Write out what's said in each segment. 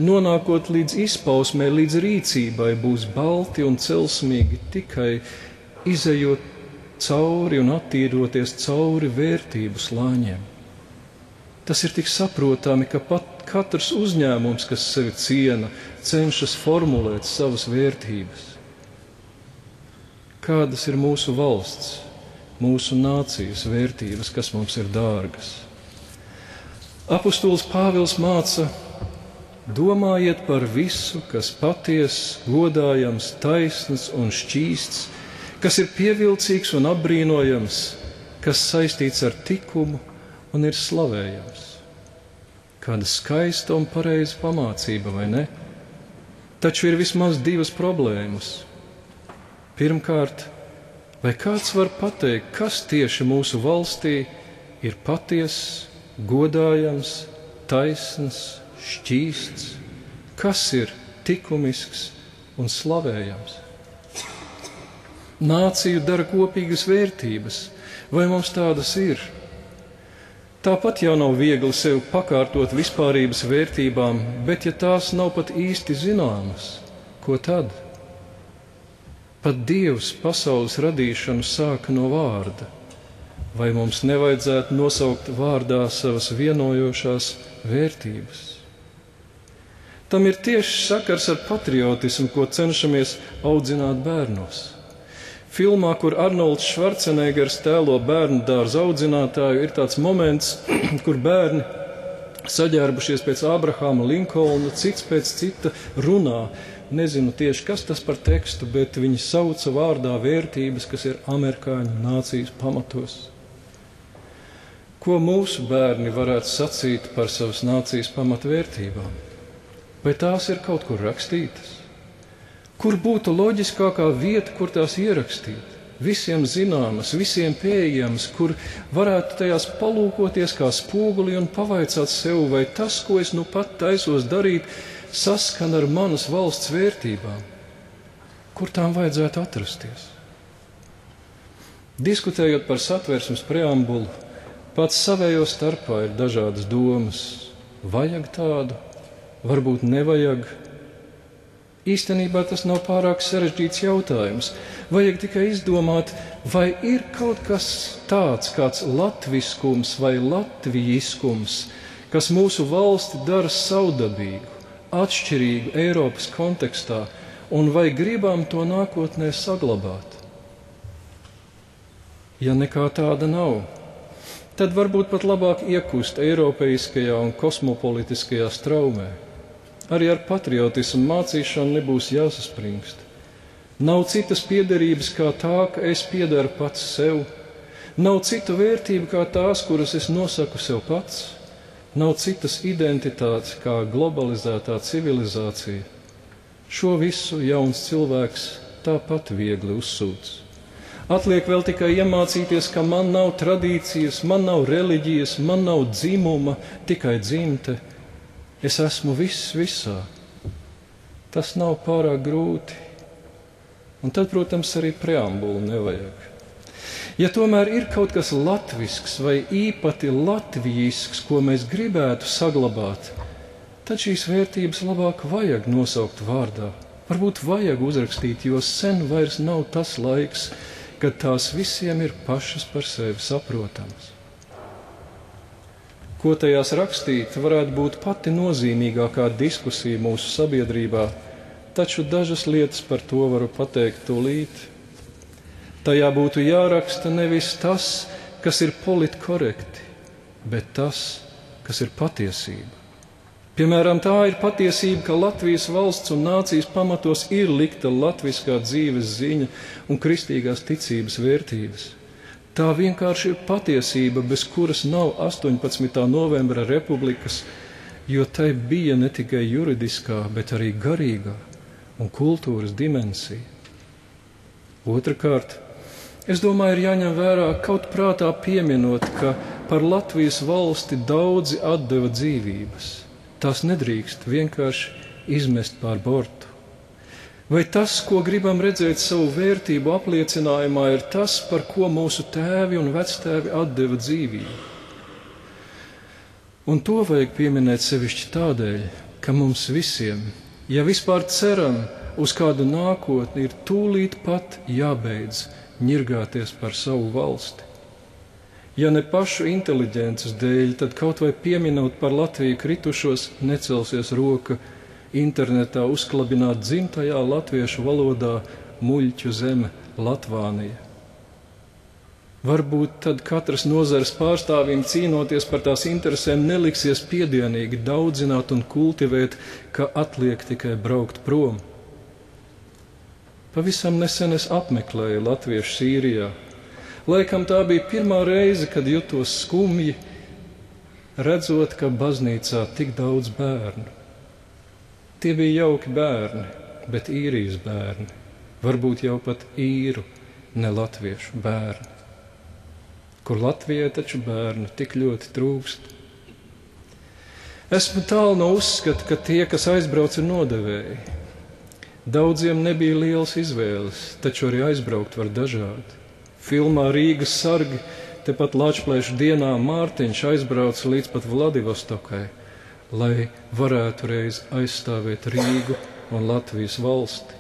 nonākot līdz izpausmē, līdz rīcībai, būs balti un celsmīgi tikai izejot cauri un attīroties cauri vērtību slāņiem. Tas ir tik saprotami, ka pat katrs uzņēmums, kas sevi ciena, cenšas formulēt savas vērtības. Kādas ir mūsu valsts, mūsu nācijas vērtības, kas mums ir dārgas? Apostols Pāvils māca: domājiet par visu, kas patiess, godājams, taisns un šķīsts, kas ir pievilcīgs un apbrīnojams, kas saistīts ar tikumu un ir slavējams. Kāda skaista un pareiza pamācība, vai ne? Taču ir vismaz divas problēmas. Pirmkārt, vai kāds var pateikt, kas tieši mūsu valstī ir patiess, godājams, taisns, šķīsts, kas ir likumisks un slavējams? Nāciju dara kopīgas vērtības, vai mums tādas ir? Tāpat jau nav viegli sevi pakārtot vispārības vērtībām, bet ja tās nav pat īsti zināmas, ko tad? Pat Dievs pasaules radīšanu sāka no vārda. Vai mums nevajadzētu nosaukt vārdā savas vienojošās vērtības? Tam ir tieši sakars ar patriotismu, ko cenšamies audzināt bērnos. Filmā, kur Arnolds Švarcenegers tēlo bērnu dārza audzinātāju, ir tāds moments, kur bērni saģērbušies pēc Abrahama Linkolna, cits pēc cita runā. Nezinu tieši, kas tas par tekstu, bet viņi sauca vārdā vērtības, kas ir amerikāņu nācijas pamatos. Ko mūsu bērni varētu sacīt par savas nācijas pamatvērtībām? Vai tās ir kaut kur rakstītas? Kur būtu loģiskākā vieta, kur tās ierakstīt? Visiem zināmas, visiem pieejamas, kur varētu tajās palūkoties kā spoguli un pavaicāt sev, vai tas, ko es nu pat taisos darīt, saskan ar manas valsts vērtībām. Kur tām vajadzētu atrasties? Diskutējot par Satversmes preambulu, pats savējo starpā ir dažādas domas. Vajag tādu, varbūt nevajag. Īstenībā tas nav pārāk sarežģīts jautājums. Vajag tikai izdomāt, vai ir kaut kas tāds, kāds latviskums vai latvijiskums, kas mūsu valsti dara savdabīgu, atšķirīgu Eiropas kontekstā, un vai gribam to nākotnē saglabāt. Ja nekā tāda nav, tad varbūt pat labāk iekust eiropeiskajā un kosmopolitiskajā straumē. Arī ar patriotismu mācīšanu nebūs jāsaspringst. Nav citas piederības kā tā, ka es piederu pats sev. Nav citu vērtību kā tās, kuras es nosaku sev pats. Nav citas identitātes kā globalizētā civilizācija. Šo visu jauns cilvēks tāpat viegli uzsūc. Atliek vēl tikai iemācīties, ka man nav tradīcijas, man nav reliģijas, man nav dzimuma, tikai dzimte. Es esmu viss visā. Tas nav pārāk grūti. Un tad, protams, arī preambulu nevajag. Ja tomēr ir kaut kas latvisks vai īpati latvijisks, ko mēs gribētu saglabāt, tad šīs vērtības labāk vajag nosaukt vārdā. Varbūt vajag uzrakstīt, jo sen vairs nav tas laiks, kad tās visiem ir pašas par sevi saprotamas. Ko tajās rakstīt, varētu būt pati nozīmīgākā diskusija mūsu sabiedrībā, taču dažas lietas par to varu pateikt tūlīt. Tajā būtu jāraksta nevis tas, kas ir politkorekti, bet tas, kas ir patiesība. Piemēram, tā ir patiesība, ka Latvijas valsts un nācijas pamatos ir likta latviskā dzīves ziņa un kristīgās ticības vērtības. Tā vienkārši ir patiesība, bez kuras nav 18. novembra republikas, jo tai bija ne tikai juridiskā, bet arī garīgā un kultūras dimensija. Otrakārt, es domāju, ir jāņem vērā kaut prātā pieminot, ka par Latvijas valsti daudzi atdeva dzīvības. Tās nedrīkst vienkārši izmest pār bortu. Vai tas, ko gribam redzēt savu vērtību apliecinājumā, ir tas, par ko mūsu tēvi un vectēvi atdeva dzīvību? Un to vajag pieminēt sevišķi tādēļ, ka mums visiem, ja vispār ceram uz kādu nākotni, ir tūlīt pat jābeidz ņirgāties par savu valsti. Ja ne pašu inteliģences dēļ, tad kaut vai pieminot par Latviju kritušos, necelsies roka internetā uzklabināt dzimtajā latviešu valodā muļķu zeme Latvānija. Varbūt tad katras nozares pārstāvim cīnoties par tās interesēm neliksies piedienīgi daudzināt un kultivēt, ka atliek tikai braukt prom. Pavisam nesen es apmeklēju latviešu Sīrijā. Laikam tā bija pirmā reize, kad jutos skumji, redzot, ka baznīcā tik daudz bērnu. Tie bija jauki bērni, bet īrijas bērni, varbūt jau pat īru, ne latviešu bērni. Kur Latvijai taču bērnu tik ļoti trūkst. Esmu tālu no uzskata, ka tie, kas aizbrauc, ir nodevēji. Daudziem nebija lielas izvēles, taču arī aizbraukt var dažādi. Filmā Rīgas sargi, tepat Lačplēšu dienā Mārtiņš aizbrauca līdz pat Vladivostokai, lai varētu reiz aizstāvēt Rīgu un Latvijas valsti.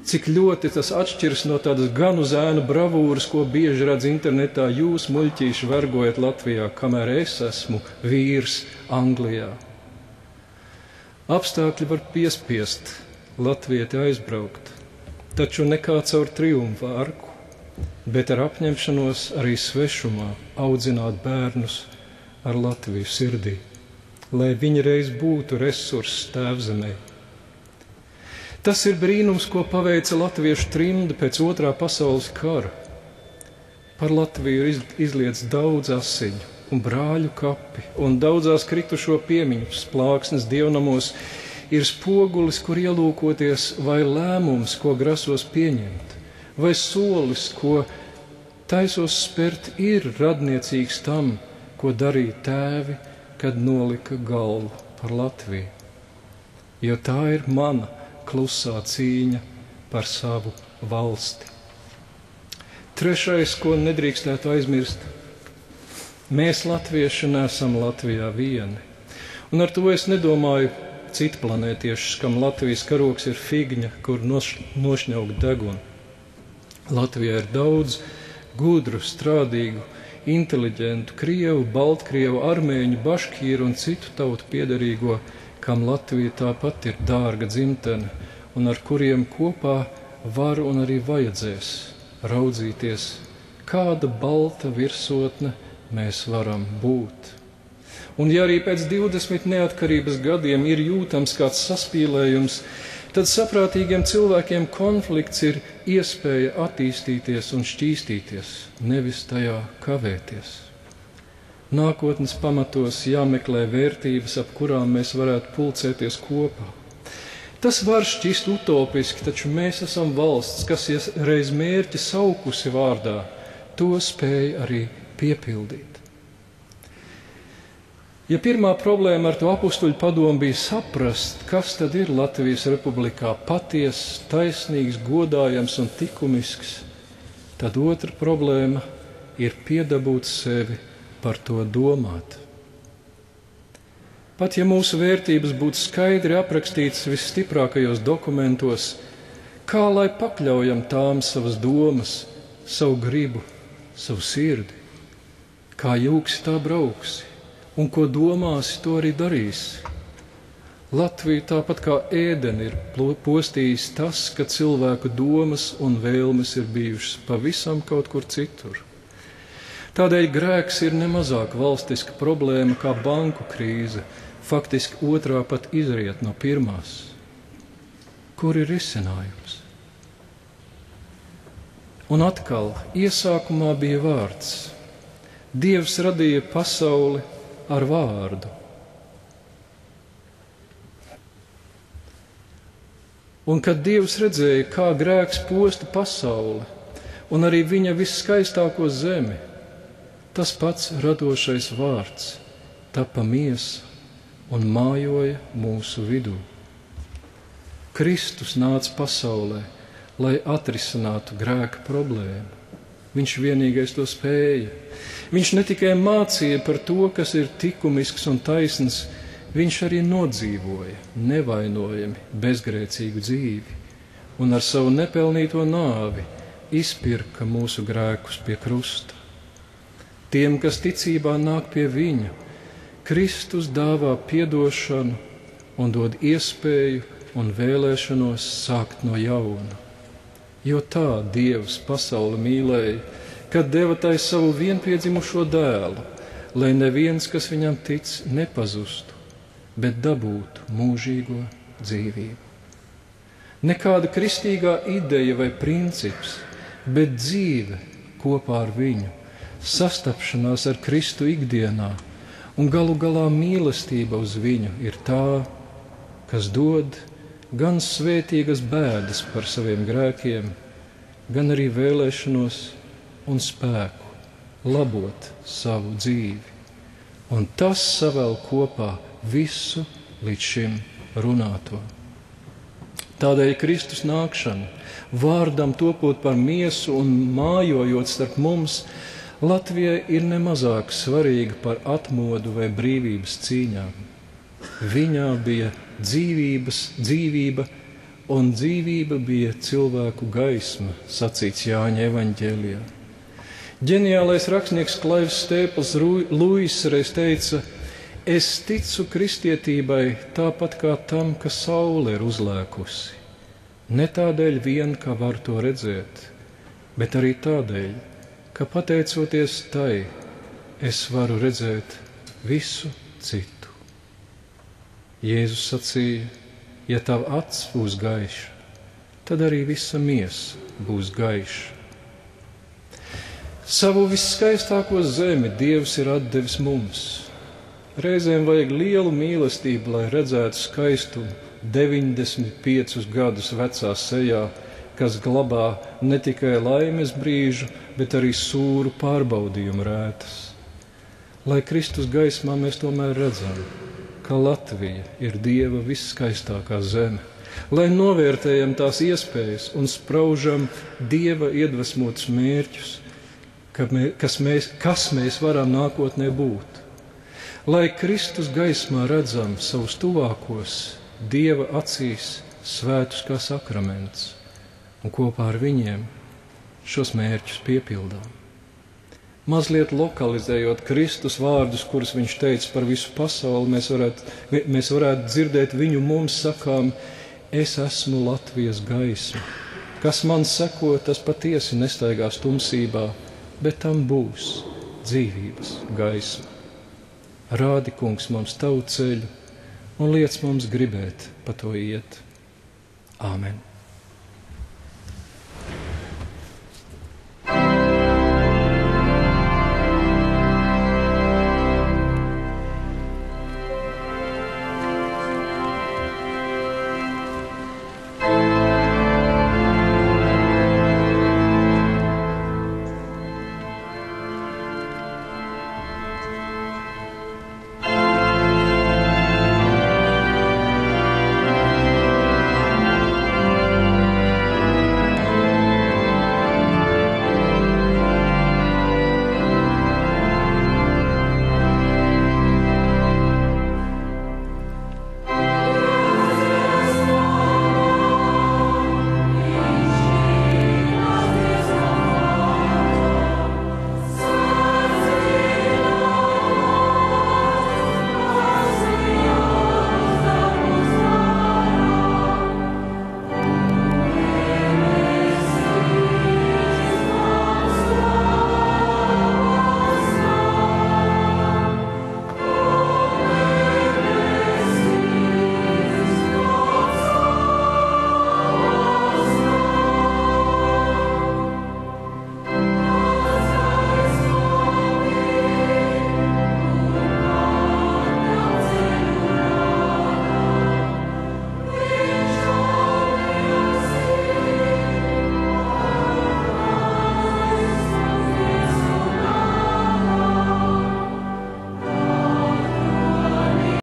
Cik ļoti tas atšķiras no tādas gan uz ēnu bravūras, ko bieži redz internetā, jūs, muļķīši, vergojat Latvijā, kamēr es esmu vīrs Anglijā. Apstākļi var piespiest latvieti aizbraukt, taču nekā caur triumfa arku, bet ar apņemšanos arī svešumā audzināt bērnus ar Latviju sirdī, lai viņi reiz būtu resurss tēvzemē. Tas ir brīnums, ko paveica latviešu trimda pēc 2. pasaules kara. Par Latviju ir izliets daudz asiņu un brāļu kapi, un daudzās kritušo piemiņas plāksnes dievnamos ir spogulis, kur ielūkoties, vai lēmums, ko grasos pieņemt, vai solis, ko taisos spērt, ir radniecīgs tam, ko darīja tēvi, kad nolika galvu par Latviju. Jo tā ir mana klusā cīņa par savu valsti. Trešais, ko nedrīkstētu aizmirst, mēs latvieši neesam Latvijā vieni. Un ar to es nedomāju citplanētiešus, kam Latvijas karoks ir figņa, kur nošņaukt degunu. Latvijā ir daudz gudru, strādīgu, inteliģentu krievu, baltkrievu, armēņu, baškīru un citu tautu piederīgo, kam Latvija tāpat ir dārga dzimtene, un ar kuriem kopā var un arī vajadzēs raudzīties, kāda balta virsotne mēs varam būt. Un ja arī pēc 20 neatkarības gadiem ir jūtams kāds saspīlējums, tad saprātīgiem cilvēkiem konflikts ir iespēja attīstīties un šķīstīties, nevis tajā kavēties. Nākotnes pamatos jāmeklē vērtības, ap kurām mēs varētu pulcēties kopā. Tas var šķist utopiski, taču mēs esam valsts, kas reiz mērķi saukusi vārdā, to spēj arī piepildīt. Ja pirmā problēma ar to apustuļu padomu bija saprast, kas tad ir Latvijas republikā patiess, taisnīgs, godājams un likumisks, tad otra problēma ir piedabūt sevi par to domāt. Pat ja mūsu vērtības būtu skaidri aprakstītas visstiprākajos dokumentos, kā lai pakļaujam tām savas domas, savu gribu, savu sirdi, kā jūksi tā brauksi, un ko domāsi, to arī darīsi. Latviju tāpat kā ēdeni ir postījis tas, ka cilvēku domas un vēlmes ir bijušas pavisam kaut kur citur. Tādēļ grēks ir nemazāk valstiska problēma kā banku krīze, faktiski otrā pat izriet no pirmās. Kur ir risinājums? Un atkal, iesākumā bija vārds. Dievs radīja pasauli ar vārdu. Un kad Dievs redzēja, kā grēks posta pasauli un arī viņa visskaistāko zemi, tas pats radošais vārds tapa miesa un mājoja mūsu vidū. Kristus nāca pasaulē, lai atrisinātu grēka problēmu. Viņš vienīgais to spēja. Viņš ne tikai mācīja par to, kas ir likumisks un taisns, viņš arī nodzīvoja nevainojami bezgrēcīgu dzīvi un ar savu nepelnīto nāvi izpirka mūsu grēkus pie krusta. Tiem, kas ticībā nāk pie viņa, Kristus dāvā piedošanu un dod iespēju un vēlēšanos sākt no jauna. Jo tā Dievs pasauli mīlēja, kad deva tai savu vienpiedzimušo dēlu, lai neviens, kas viņam tic, nepazustu, bet dabūtu mūžīgo dzīvību. Nekāda kristīgā ideja vai princips, bet dzīve kopā ar viņu, sastapšanās ar Kristu ikdienā un galu galā mīlestība uz viņu ir tā, kas dod gan svētīgas bēdas par saviem grēkiem, gan arī vēlēšanos un spēku labot savu dzīvi. Un tas savēl kopā visu līdz šim runāto. Tādēļ Kristus nākšana, vārdam topot par miesu un mājojot starp mums, Latvijai ir nemazāk svarīga par atmodu vai brīvības cīņām. Viņā bija dzīvība, un dzīvība bija cilvēku gaisma, sacīts Jāņa evaņģēlijā. Ģeniālais rakstnieks Klaivs Stēpls Luis reiz teica: es ticu kristietībai tāpat kā tam, ka saule ir uzlēkusi. Ne tādēļ vien, ka var to redzēt, bet arī tādēļ, ka pateicoties tai, es varu redzēt visu citu. Jēzus sacīja: ja tava acs būs gaiša, tad arī visa miesa būs gaiša. Savu visskaistāko zemi Dievs ir atdevis mums. Reizēm vajag lielu mīlestību, lai redzētu skaistumu 95 gadus vecā sejā, kas glabā ne tikai laimes brīžu, bet arī sūru pārbaudījumu rētas. Lai Kristus gaismā mēs tomēr redzam, ka Latvija ir Dieva visskaistākā zeme, lai novērtējam tās iespējas un spraužam Dieva iedvesmotus mērķus, kas mēs varam nākotnē būt. Lai Kristus gaismā redzam savus tuvākos Dieva acīs svētus kā sakraments, un kopā ar viņiem šos mērķus piepildām. Mazliet lokalizējot Kristus vārdus, kurus viņš teica par visu pasauli, mēs varētu dzirdēt viņu mums sakām: es esmu Latvijas gaisma. Kas man seko, tas patiesi nestaigās tumsībā, bet tam būs dzīvības gaisma. Rādi, Kungs, mums tavu ceļu un liec mums gribēt pa to iet. Āmen.